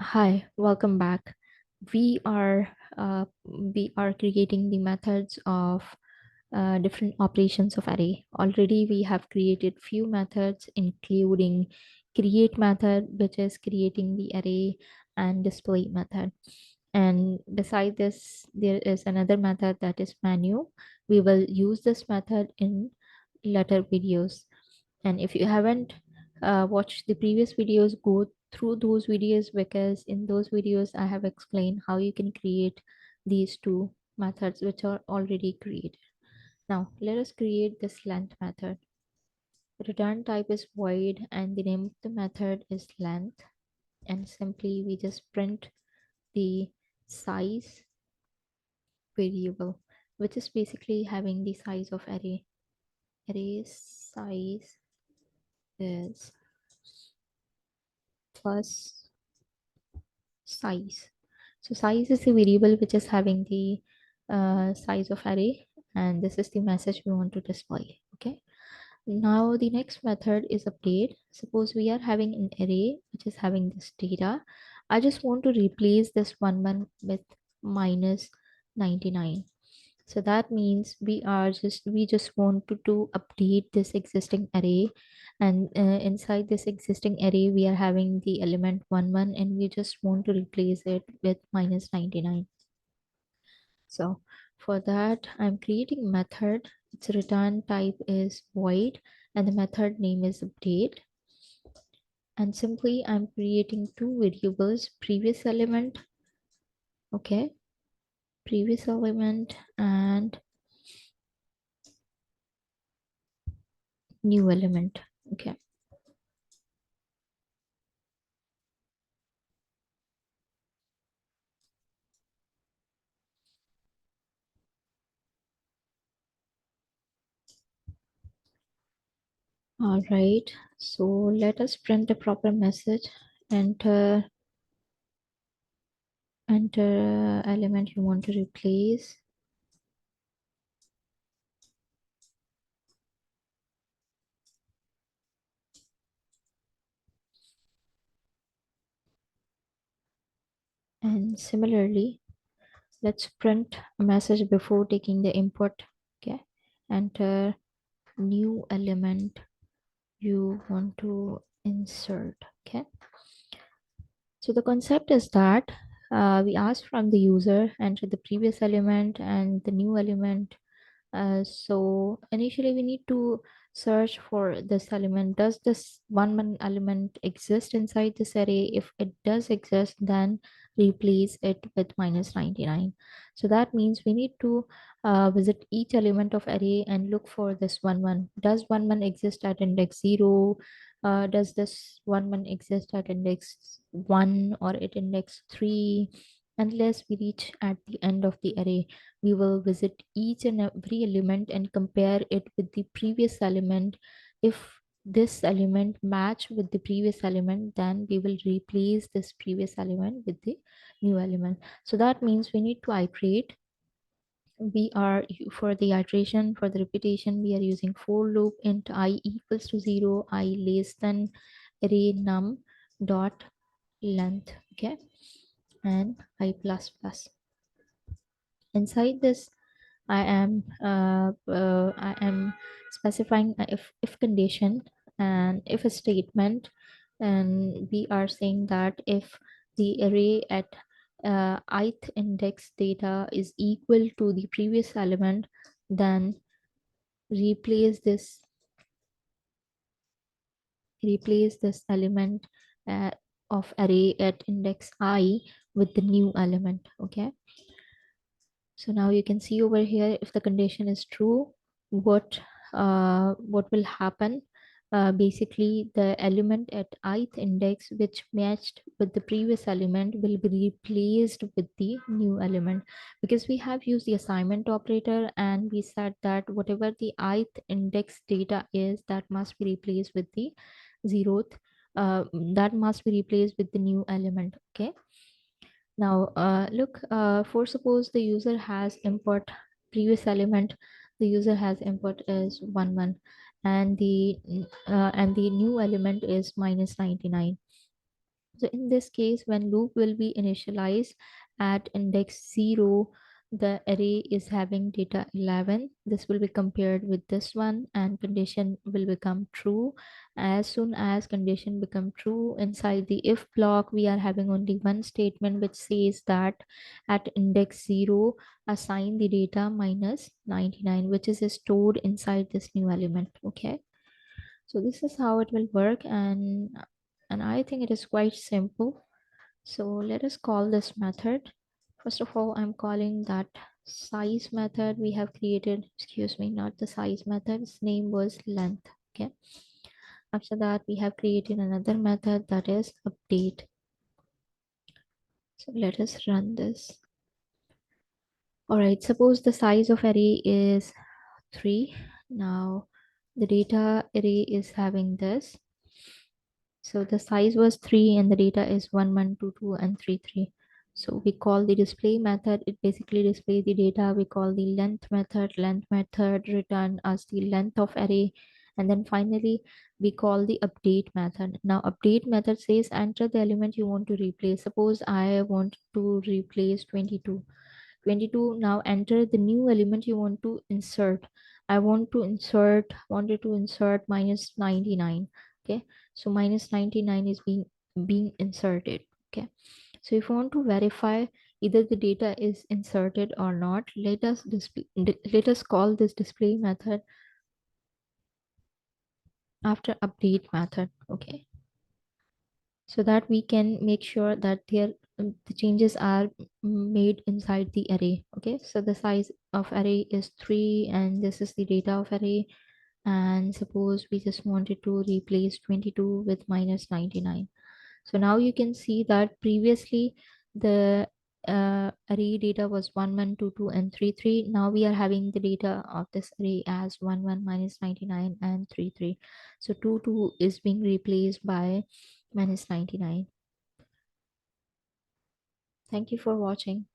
Hi, welcome back. We are we are creating the methods of different operations of array. Already we have created few methods, including create method, which is creating the array, and display method. And beside this, there is another method that is menu. We will use this method in later videos. And if you haven't watched the previous videos, go through those videos because in those videos I have explained how you can create these two methods which are already created. Now let us create this length method. Return type is void and the name of the method is length, and simply we just print the size variable, which is basically having the size of array. Array size is plus size. So size is the variable which is having the size of array, and this is the message we want to display. Okay. Now the next method is update. Suppose we are having an array which is having this data. I just want to replace this 1 with minus 99. So that means we just want to update this existing array, and inside this existing array we are having the element 1 and we just want to replace it with minus 99. So for that I'm creating method. Its return type is void and the method name is update, and simply I'm creating two variables, previous element, okay, previous element and new element. Okay. All right, so let us print a proper message. Enter element you want to replace. And similarly, let's print a message before taking the input. Okay. Enter new element you want to insert. Okay. So the concept is that we ask from the user, enter the previous element and the new element. So initially we need to search for this element. Does this one element exist inside this array? If it does exist, then replace it with minus 99. So that means we need to visit each element of array and look for this one. Does one exist at index 0? Does this one exist at index 1 or at index 3? Unless we reach at the end of the array, we will visit each and every element and compare it with the previous element. If this element match with the previous element, then we will replace this previous element with the new element. So that means we need to iterate. We are for the iteration, for the repetition, we are using for loop int I equals to 0, I less than array num dot length. Okay. And I plus plus. Inside this I am specifying a if condition and if a statement, and we are saying that if the array at ith index data is equal to the previous element, then replace this element uh, of array at index I with the new element. Okay. So now you can see over here, if the condition is true, what will happen? Basically, the element at ith index which matched with the previous element will be replaced with the new element, because we have used the assignment operator and we said that whatever the ith index data is, that must be replaced with the zeroth. That must be replaced with the new element. Okay. Now, look, for suppose the user has input previous element, the user has input is 1, and the new element is minus 99. So in this case, when loop will be initialized at index 0, the array is having data 11. This will be compared with this one and condition will become true. As soon as condition become true, inside the if block, we are having only one statement which says that at index 0, assign the data minus 99, which is stored inside this new element. Okay. So this is how it will work, and I think it is quite simple. So let us call this method. First of all, I'm calling that size method we have created. Excuse me, not the size method. Its name was length. Okay. After that, we have created another method that is update. So let us run this. All right. Suppose the size of array is 3. Now the data array is having this. So the size was 3 and the data is 1, 1, 2, 2, and 3, 3. So we call the display method. It basically displays the data. We call the length method. Length method return us the length of array. And then finally, we call the update method. Now update method says enter the element you want to replace. Suppose I want to replace 22. 22, now enter the new element you want to insert. I wanted to insert minus 99. Okay, so minus 99 is being inserted. Okay, so if you want to verify either the data is inserted or not, let us call this display method after update method. Okay, so that we can make sure that the changes are made inside the array. Okay, so the size of array is 3 and this is the data of array, and suppose we just wanted to replace 22 with minus 99. So now you can see that previously the array data was 1, 1, 2, 2, and 3, 3. Now we are having the data of this array as 1, 1, minus 99, and 3, 3. So 2, 2 is being replaced by minus 99. Thank you for watching.